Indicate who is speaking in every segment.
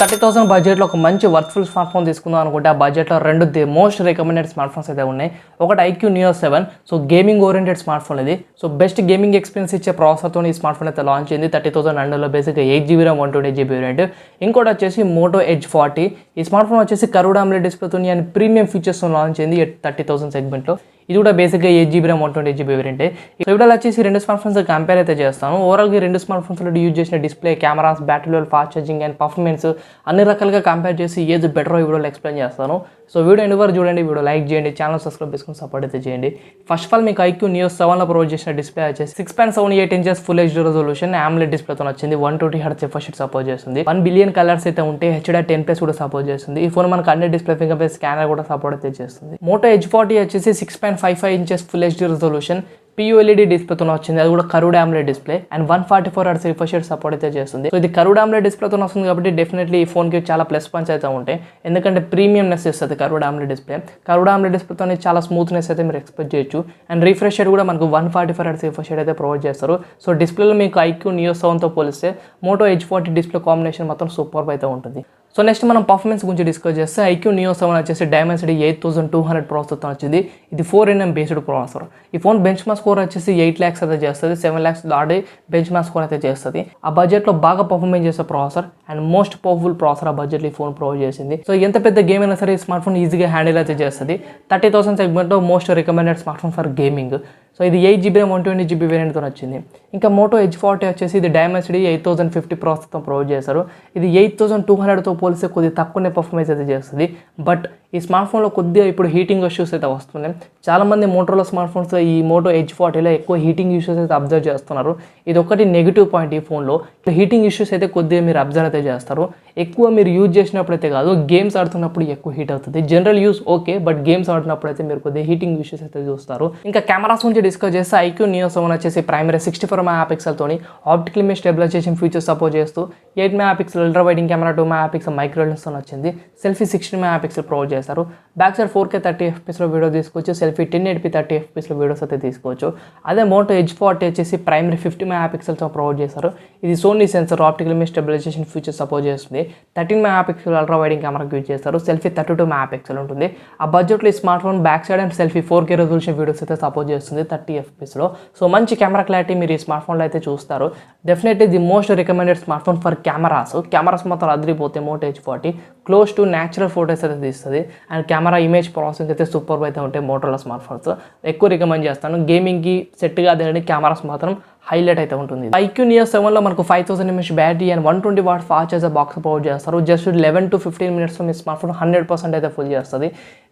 Speaker 1: 30,000 బడ్జెట్లో ఒక మంచి వర్త్ఫుల్ స్మార్ట్ ఫోన్ తీసుకుందాం అనుకుంటే ఆ బడ్జెట్లో రెండు మోస్ట్ రికమెండెడ్ స్మార్ట్ ఫోన్స్ అయితే ఉన్నాయి. ఒకటి IQOO Neo 7. So gaming oriented smart phone ఇది. సో బెస్ట్ గేమింగ్ ఎక్స్పీరియన్స్ ఇచ్చే ప్రాసెసర్తో ఈ స్మార్ట్ ఫోన్ అయితే లాంచ్ అయింది. 30,000 అండర్లో బేసిక్గా 8GB RAM 128GB వేరియంట్. ఇంకోటి వచ్చేసి Moto Edge 40. ఈ స్మార్ట్ ఫోన్ వచ్చేసి కర్వ్డ్ AMOLED డిస్ప్లేతో అండ్ ప్రీమియం ఫీచర్స్తో లాంచ్ అయింది 30,000 సెగ్మెంట్లో. ఇది కూడా బేసిక్గా 8GB RAM 128GB వేరియంట్. ఈ వీడియోలో వచ్చేసి రెండు స్మార్ట్ ఫోన్స్ కంపేర్ అయితే చేస్తాను. ఓవరాల్గా రెండు స్మార్ట్ ఫోన్స్లో యూజ్ చేసిన display, cameras, battery level, fast charging and performance అన్ని రకాలుగా కంపేర్ చేసి ఏది బెటర్ ఈ వీడియోలో ఎక్స్ప్లెయిన్ చేస్తాను. సో వీడియో ఎన్ని వరకు చూడండి, వీడియో లైక్ చేయండి, ఛానల్ సబ్స్క్రైబ్ చేసుకుని సపోర్ట్ అయితే చేయండి. ఫస్ట్ ఆఫ్ ఆల్ మీకు IQOO Neo 7లో ప్రొవైడ్ చేసిన డిస్ప్లే వచ్చేసి 6.78 inches full HD resolution AMOLED డిస్ప్లేతో వచ్చింది. 120Hz రిఫ్రెష్ రేట్ సపోర్ట్ చేస్తుంది. 1 billion కలర్స్ అయితే ఉంటే HDR10+ కూడా సపోర్ట్ చేస్తుంది. ఈ ఫోన్ మనకు అన్ని డిస్ప్లే ఫింగర్ ప్రింట్ స్కానర్ కూడా సపోర్ట్ అయితే చేస్తుంది. Moto Edge 40 వచ్చేసి 6.55 inches full HD resolution POLED డిస్ప్లేతో వచ్చింది. అది కూడా curved AMOLED display and 144Hz refresh rate support అయితే చేస్తుంది. సో ఇది కర్వ్డ్ AMOLED డిస్ప్లేతో వస్తుంది కాబట్టి డెఫినెట్లీ ఈ ఫోన్కి చాలా ప్లస్ పాయింట్స్ అయితే ఉంటాయి. ఎందుకంటే ప్రీమియంనెస్ ఇస్తుంది curved AMOLED display. Curved AMOLED డిస్ప్లేతో చాలా స్మూత్నెస్ అయితే మీరు ఎక్స్పెక్ట్ చేయొచ్చు. అండ్ రిఫ్రెష్ రేట్ కూడా మనకు 144Hz రిఫ్రెష్ రేట్ అయితే ప్రొవైడ్ చేస్తారు. సో డిస్ప్లేలో మీకు IQOO Neo 7తో పోలిస్తే Moto Edge 40 డిస్ప్లే కాంబినేషన్ మాత్రం సూపర్ అయితే ఉంటుంది. సో నెక్స్ట్ మనం పర్ఫార్మెన్స్ గురించి డిస్కస్ చేస్తే IQOO Neo 7 వచ్చేసి Dimensity 8200 ప్రాసెసర్తో వచ్చింది. ఇది 4nm బేస్డ్ ప్రాసెసర్. ఈ ఫోన్ బెంచ్ మార్క్ స్కోర్ వచ్చేసి 8 lakhs అయితే చేస్తుంది. 7 lakhs దాటి బెంచ్ మార్క్ స్కోర్ అయితే చేస్తుంది. ఆ బడ్జెట్లో బాగా పర్ఫార్మెన్స్ చేసే processor and most powerful processor ఆ బడ్జెట్లో ఈ ఫోన్ ప్రొవైడ్ చేసింది. సో ఎంత పెద్ద గేమ్ అయినా సరే ఈ స్మార్ట్ ఫోన్ ఈజీగా హ్యాండిల్ అయితే చేస్తుంది. 30,000 సెగ్మెంట్లో most recommended smart phone for gaming. So ఇది 8GB RAM 120GB వేరియంట్తో వచ్చింది. ఇంకా Moto Edge 40 వచ్చేసి ఇది Dimensity 8050 ప్రాసెసర్తో ప్రొవైడ్ చేశారు. ఇది 8200తో పోలిస్తే కొద్దిగా తక్కువనే పర్ఫార్మెన్స్ అయితే చేస్తుంది. బట్ ఈ స్మార్ట్ ఫోన్లో కొద్దిగా ఇప్పుడు హీటింగ్ ఇష్యూస్ అయితే వస్తున్నాయి. చాలామంది మోటోరోలా స్మార్ట్ ఫోన్స్ ఈ Moto Edge 40లో ఎక్కువ హీటింగ్ ఇష్యూస్ అయితే అబ్జర్వ్ చేస్తున్నారు. ఇది ఒకటి నెగిటివ్ పాయింట్ ఈ ఫోన్లో. హీటింగ్ ఇష్యూస్ అయితే కొద్దిగా మీరు అబ్జర్వ్ అయితే చేస్తారు. ఎక్కువ మీరు యూజ్ చేసినప్పుడు అయితే కాదు, గేమ్స్ ఆడుతున్నప్పుడు ఎక్కువ హీట్ అవుతుంది. General use okay, but games ఆడుతున్నప్పుడు అయితే మీరు కొద్దిగా హీటింగ్ ఇష్యూస్ అయితే చూస్తారు. ఇంకా కెమెరాస్ గురించి డిస్కస్ చేస్తే IQOO Neo 7 వచ్చేసి ప్రైమరీ 64 MP తోని optical image stabilisation features support చేస్తూ 8 MP ultra wide angle camera, 2 MP micro లెన్స్తో వచ్చింది. సెల్ఫీ 16 MP ప్రొవైడ్ చేస్తారు. Back side 4K 30fps video తీసుకోవచ్చు. సెల్ఫీ 1080p 30fps వీడియోస్ అయితే తీసుకోవచ్చు. అదే Moto Edge 40 వచ్చేసి ప్రైమరీ 50 MP ప్రొవైడ్ చేస్తారు. ఇది Sony sensor optical image stabilisation features support చేస్తుంది. 13 MP అల్ట్రా వైడింగ్ కెమెరాకి యూజ్ చేస్తారు. సెల్ఫీ 32 MP ఉంటుంది. ఆ బడ్జెట్లో ఈ smart phone back side and selfie 4K resolution videos అయితే సపోర్ట్ చేస్తుంది 30fpsలో. సో మంచి కెమెరా క్లారిటీ మీరు ఈ స్మార్ట్ ఫోన్లో అయితే చూస్తారు. Definitely the most recommended smart phone for cameras మాత్రం అదిరిపోతే Moto Edge 40 close to natural photos అయితే తీస్తుంది. అండ్ కెమెరా ఇమేజ్ ప్రాసెసింగ్ అయితే సూపర్ అయితే ఉంటాయి మోటోరోలా స్మార్ట్ ఫోన్స్. ఎక్కువ రికమెండ్ చేస్తాను. గేమింగ్కి సెట్ కాదండి, కెమెరాస్ మాత్రం హైలైట్ అయితే ఉంటుంది. IQOO Neo 7లో మనకు 5000 mAh battery and 120 watt fast charger box provide చేస్తారు. జస్ట్ 11 to 15 minutes మీ స్మార్ట్ ఫోన్ 100% అయితే ఫుల్ చేస్తుంది.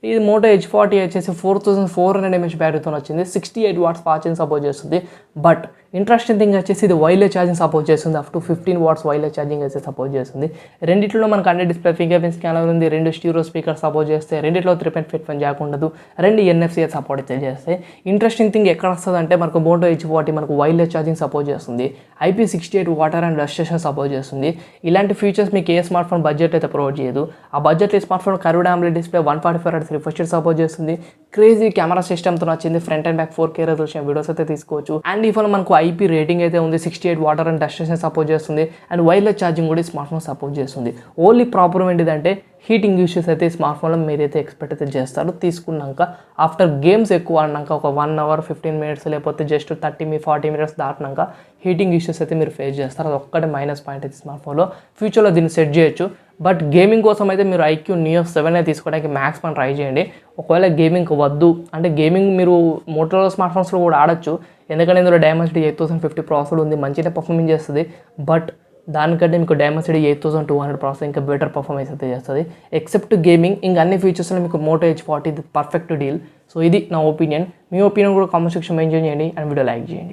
Speaker 1: ఇది Moto Edge 40 వచ్చేసి 4400 mAh బ్యాటరీతో వచ్చింది. 68 వాట్స్ ఫాస్ట్ ఛార్జింగ్ సపోర్ట్ చేస్తుంది. బట్ ఇంట్రెస్టింగ్ థింగ్ వచ్చేసి ఇది వైర్లెస్ ఛార్జింగ్ సపోర్ట్ చేస్తుంది. Up to 15 watts wireless charging అయితే సపోర్ట్ చేస్తుంది. రెండిట్లో మనకు అన్ని డిస్ప్లే ఫింగర్ ప్రింట్ స్కానర్ ఉంది. 2 స్టీరియో స్పీకర్ సపోర్ట్ చేస్తే, రెండిట్లో 3.5 జాక్ ఉండదు. 2 NFC సపోర్ట్ అయితే చేస్తాయి. ఇంట్రెస్టింగ్ థింగ్ ఎక్కడ వస్తుంది అంటే మనకు Moto Edge 40 మనకు వైర్లెస్ ఛార్జింగ్ సపోర్ట్ చేస్తుంది. IP68 water and dust session support చేస్తుంది. ఇలాంటి ఫీచర్స్ మీకు ఏ స్మార్ట్ ఫోన్ బడ్జెట్ అయితే ప్రొవైడ్ చేయదు. ఆ బడ్జెట్లో ఈ smart phone curved AMOLED display 144Hz refresh rate support చేస్తుంది. క్రేజీ కెమెరా సిస్టమ్తో వచ్చింది. Front and back 4K resolution videos అయితే తీసుకోవచ్చు. అండ్ ఈ ఫోన్ మనకు IP రేటింగ్ అయితే ఉంది. 68 water and dust session support చేస్తుంది. అండ్ వైర్లెస్ ఛార్జింగ్ కూడా ఈ స్మార్ట్ ఫోన్ సపోర్ట్ చేస్తుంది. ఓన్లీ ప్రాబ్లం ఏంటిదంటే హీటింగ్ ఇష్యూస్ అయితే ఈ స్మార్ట్ ఫోన్లో మీరైతే ఎక్స్పెక్ట్ అయితే చేస్తారు. తీసుకున్నాక ఆఫ్టర్ గేమ్స్ ఎక్కువ ఆడినాక ఒక 1 hour 15 minutes లేకపోతే జస్ట్ 40 minutes దాటినాక హీటింగ్ ఇష్యూస్ అయితే మీరు ఫేస్ చేస్తారు. అది ఒక్కటే మైనస్ పాయింట్ అయితే స్మార్ట్ ఫోన్లో. ఫ్యూచర్లో దీన్ని సెట్ చేయొచ్చు. బట్ గేమింగ్ కోసం అయితే మీరు IQOO Neo 7 తీసుకోవడానికి మ్యాక్సిమం ట్రై చేయండి. ఒకవేళ గేమింగ్ వద్దు అంటే గేమింగ్ మీరు మోటోరోలా స్మార్ట్ ఫోన్స్లో కూడా ఆడొచ్చు. ఎందుకంటే ఇందులో Dimensity 8050 ప్రాసెసర్ ఉంది, మంచిగా పర్ఫార్మెన్స్ చేస్తుంది. బట్ దానికంటే మీకు Dimensity 8200 ప్రాసెసర్ ఇంకా బెటర్ పర్ఫార్మెన్స్ అయితే చేస్తుంది. ఎక్సెప్ట్ గేమింగ్ ఇంకా అన్ని ఫీచర్స్లో మీకు Moto Edge 40 perfect deal. So ఇది నా ఒపీనియన్. మీ ఒపీనియన్ కూడా కామెంట్ సెక్షన్ మెన్షన్ చేయండి అండ్ వీడియో లైక్ చేయండి.